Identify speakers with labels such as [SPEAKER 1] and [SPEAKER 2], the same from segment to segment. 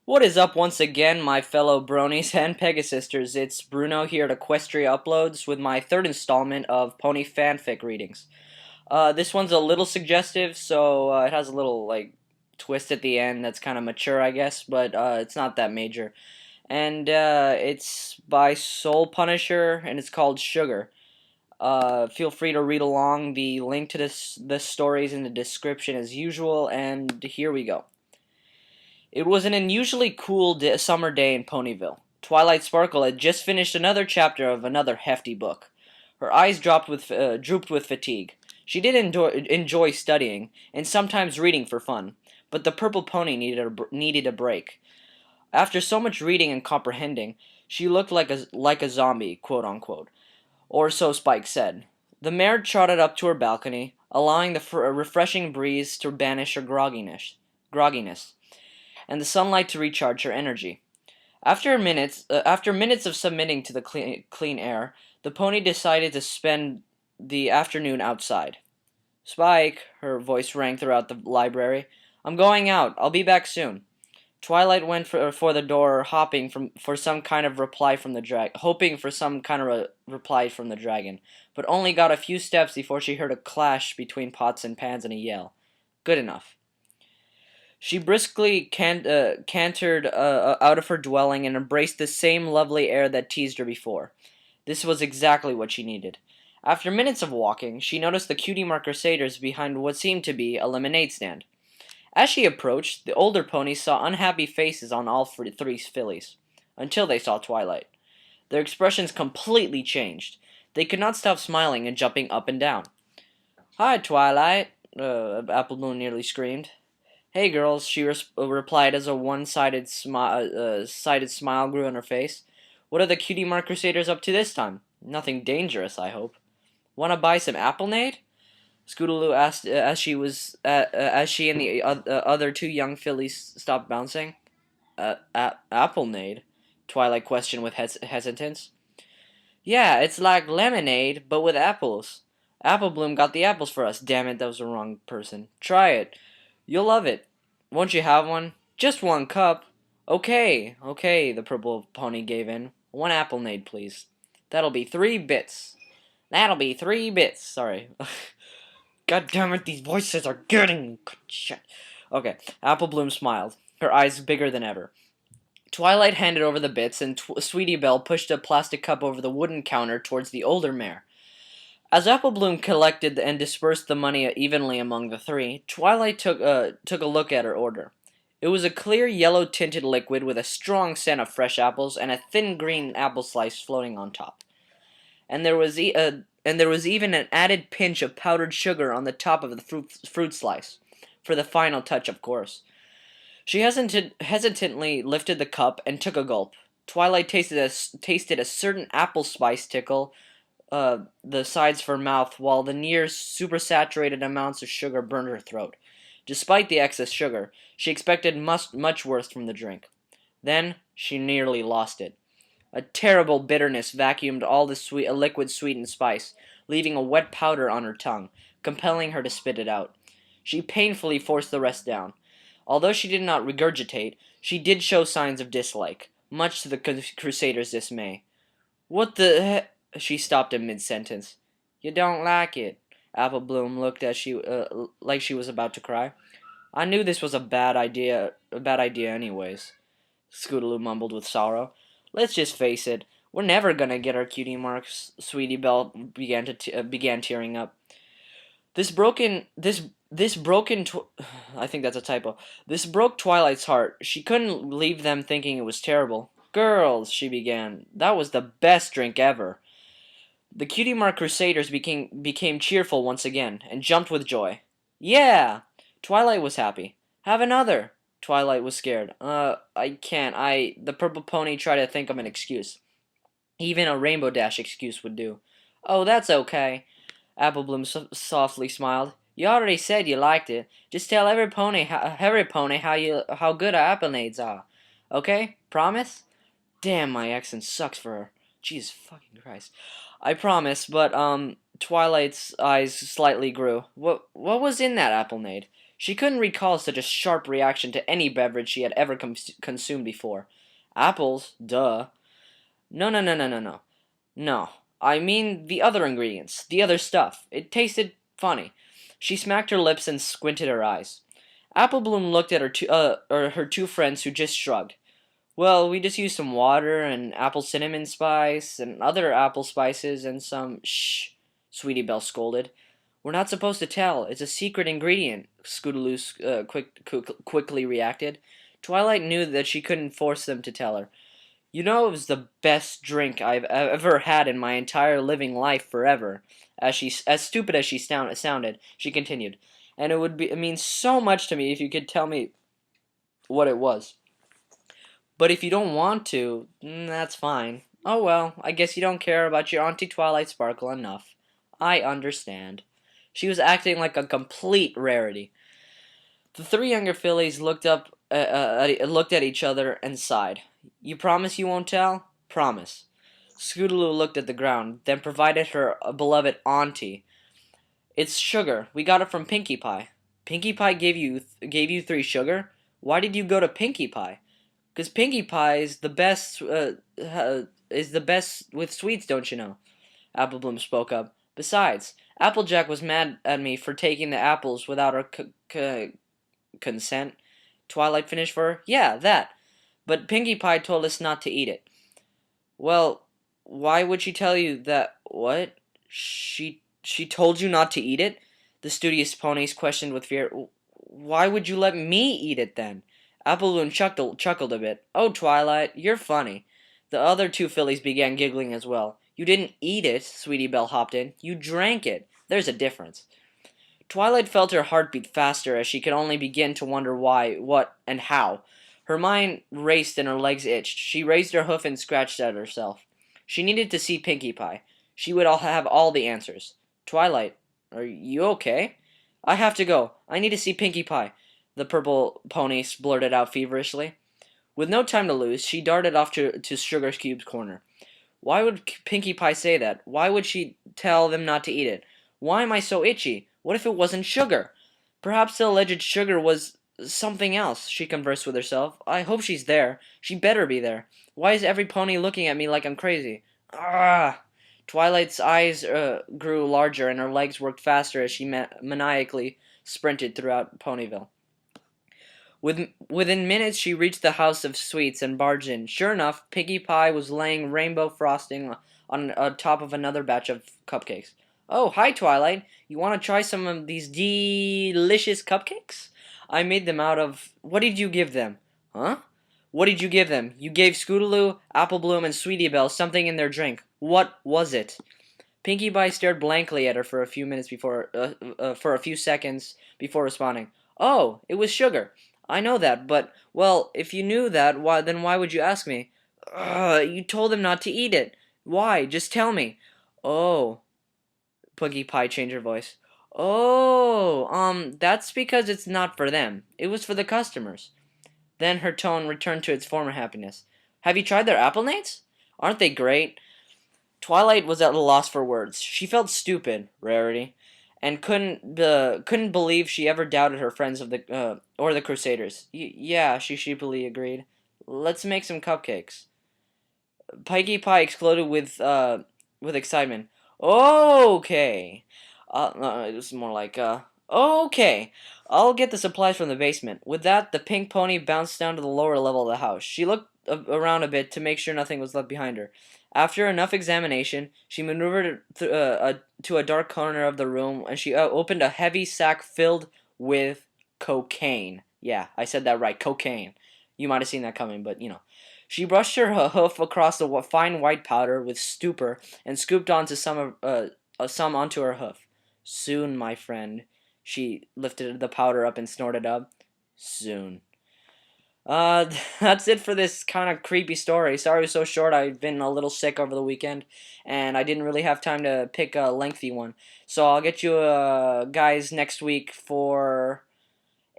[SPEAKER 1] What is up once again, my fellow bronies and Pegasisters? It's Bruno here at Equestria Uploads with my third installment of Pony FanFic readings. This one's a little suggestive, so it has a little, twist at the end that's kind of mature, I guess, but it's not that major. And it's by Soul Punisher, and it's called Sugar. Feel free to read along. The link to this story is in the description as usual, and here we go. It was an unusually cool summer day in Ponyville. Twilight Sparkle had just finished another chapter of another hefty book. Her eyes drooped with fatigue. She did enjoy studying, and sometimes reading for fun, but the purple pony needed a break. After so much reading and comprehending, she looked like a zombie, quote unquote, or so Spike said. The mare trotted up to her balcony, allowing the refreshing breeze to banish her grogginess and the sunlight to recharge her energy. After minutes of submitting to the clean air, the pony decided to spend the afternoon outside. Spike, her voice rang throughout the library. I'm going out. I'll be back soon. Twilight went for the door, for some kind of reply from the hoping for some kind of reply from the dragon, but only got a few steps before she heard a clash between pots and pans and a yell. Good enough. She briskly cantered out of her dwelling and embraced the same lovely air that teased her before. This was exactly what she needed. After minutes of walking, she noticed the cutie mark crusaders behind what seemed to be a lemonade stand. As she approached, the older ponies saw unhappy faces on all three fillies, until they saw Twilight. Their expressions completely changed. They could not stop smiling and jumping up and down. Hi, Twilight, Apple Bloom nearly screamed. Hey, girls, she replied as a one-sided smile grew on her face. What are the cutie mark crusaders up to this time? Nothing dangerous, I hope. Want to buy some applenade? Scootaloo asked as she and the other two young fillies stopped bouncing. Applenade? Twilight questioned with hesitance. Yeah, it's like lemonade, but with apples. Apple Bloom got the apples for us. Damn it, that was the wrong person. Try it. You'll love it. Won't you have one? Just one cup. Okay, the purple pony gave in. One applenade, please. That'll be 3 bits. Sorry. God damn it, these voices are getting shit. Okay, Apple Bloom smiled, her eyes bigger than ever. Twilight handed over the bits, and Sweetie Belle pushed a plastic cup over the wooden counter towards the older mare. As Apple Bloom collected and dispersed the money evenly among the three, Twilight took a look at her order. It was a clear yellow-tinted liquid with a strong scent of fresh apples and a thin green apple slice floating on top. And there was even an added pinch of powdered sugar on the top of the fruit slice, for the final touch, of course. She hesitantly lifted the cup and took a gulp. Twilight tasted a certain apple spice tickle the sides of her mouth, while the near supersaturated amounts of sugar burned her throat. Despite the excess sugar, she expected much worse from the drink. Then she nearly lost it. A terrible bitterness vacuumed all the liquid sweetened spice, leaving a wet powder on her tongue, compelling her to spit it out. She painfully forced the rest down. Although she did not regurgitate, she did show signs of dislike, much to the Crusaders' dismay. What the heck? She stopped in mid-sentence. You don't like it? Apple Bloom looked like she was about to cry. I knew this was a bad idea anyways. Scootaloo mumbled with sorrow. Let's just face it. We're never gonna get our cutie marks. Sweetie Belle began tearing up. I think that's a typo. This broke Twilight's heart. She couldn't leave them thinking it was terrible. Girls, she began. That was the best drink ever. The Cutie Mark Crusaders became cheerful once again, and jumped with joy. Yeah! Twilight was happy. Have another! Twilight was scared. I can't. The purple pony tried to think of an excuse. Even a Rainbow Dash excuse would do. Oh, that's okay. Apple Bloom softly smiled. You already said you liked it. Just tell every pony how good our applenades are. Okay? Promise? Damn, my accent sucks for her. Jesus fucking Christ. I promise, but, Twilight's eyes slightly grew. What was in that applenade? She couldn't recall such a sharp reaction to any beverage she had ever consumed before. Apples? Duh. No, no, no, no, no, no. No. I mean the other ingredients, the other stuff. It tasted funny. She smacked her lips and squinted her eyes. Apple Bloom looked at her two friends who just shrugged. Well, we just used some water and apple cinnamon spice and other apple spices and some. Shh, Sweetie Belle scolded. We're not supposed to tell. It's a secret ingredient, Scootaloo quickly reacted. Twilight knew that she couldn't force them to tell her. You know, it was the best drink I've ever had in my entire living life forever. As stupid as she sounded, she continued, and it mean so much to me if you could tell me what it was. But if you don't want to, that's fine. Oh well, I guess you don't care about your Auntie Twilight Sparkle enough. I understand. She was acting like a complete rarity. The three younger fillies looked at each other and sighed. You promise you won't tell? Promise. Scootaloo looked at the ground, then provided her beloved auntie. It's sugar. We got it from Pinkie Pie. Pinkie Pie gave you three sugar? Why did you go to Pinkie Pie? 'Cause Pinkie Pie is the best with sweets, don't you know? Apple Bloom spoke up. Besides, Applejack was mad at me for taking the apples without her consent. Twilight finished for her. Yeah, that. But Pinkie Pie told us not to eat it. Well, why would she tell you that? What? She told you not to eat it? The studious ponies questioned with fear. Why would you let me eat it then? Appleloon chuckled a bit. Oh, Twilight, you're funny. The other two fillies began giggling as well. You didn't eat it, Sweetie Belle hopped in. You drank it. There's a difference. Twilight felt her heart beat faster as she could only begin to wonder why, what, and how. Her mind raced and her legs itched. She raised her hoof and scratched at herself. She needed to see Pinkie Pie. She would have all the answers. Twilight, are you okay? I have to go. I need to see Pinkie Pie, the purple pony blurted out feverishly. With no time to lose, she darted off to Sugar Cube's corner. Why would Pinkie Pie say that? Why would she tell them not to eat it? Why am I so itchy? What if it wasn't sugar? Perhaps the alleged sugar was something else, she conversed with herself. I hope she's there. She better be there. Why is every pony looking at me like I'm crazy? Ah! Twilight's eyes grew larger and her legs worked faster as she maniacally sprinted throughout Ponyville. Within minutes, she reached the house of sweets and barged in. Sure enough, Pinkie Pie was laying rainbow frosting on top of another batch of cupcakes. Oh, hi, Twilight. You want to try some of these delicious cupcakes? I made them out of... What did you give them? Huh? What did you give them? You gave Scootaloo, Apple Bloom, and Sweetie Belle something in their drink. What was it? Pinkie Pie stared blankly at her for a few seconds before responding. Oh, it was sugar. I know that, but, well, if you knew that, then why would you ask me? You told them not to eat it. Why? Just tell me. Oh, Pinkie Pie changed her voice. Oh, that's because it's not for them. It was for the customers. Then her tone returned to its former happiness. Have you tried their apple nates? Aren't they great? Twilight was at a loss for words. She felt stupid, Rarity, and couldn't believe she ever doubted her friends or the Crusaders. Yeah, she sheepishly agreed. Let's make some cupcakes. Pinkie Pie exploded with excitement. Okay. It was more like okay. I'll get the supplies from the basement. With that, the pink pony bounced down to the lower level of the house. She looked around a bit to make sure nothing was left behind her. After enough examination, she maneuvered to a dark corner of the room, and she opened a heavy sack filled with cocaine. Yeah, I said that right, cocaine. You might have seen that coming, but you know. She brushed her hoof across the fine white powder with stupor and scooped onto some onto her hoof. Soon, my friend. She lifted the powder up and snorted up. Soon. That's it for this kind of creepy story. Sorry it was so short. I've been a little sick over the weekend, and I didn't really have time to pick a lengthy one. So I'll get you guys next week for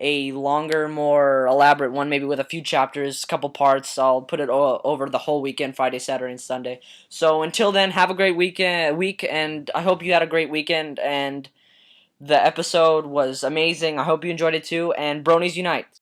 [SPEAKER 1] a longer, more elaborate one, maybe with a few chapters, couple parts. I'll put it over the whole weekend, Friday, Saturday, and Sunday. So until then, have a great week, and I hope you had a great weekend, and The episode was amazing. I hope you enjoyed it too, and Bronies Unite!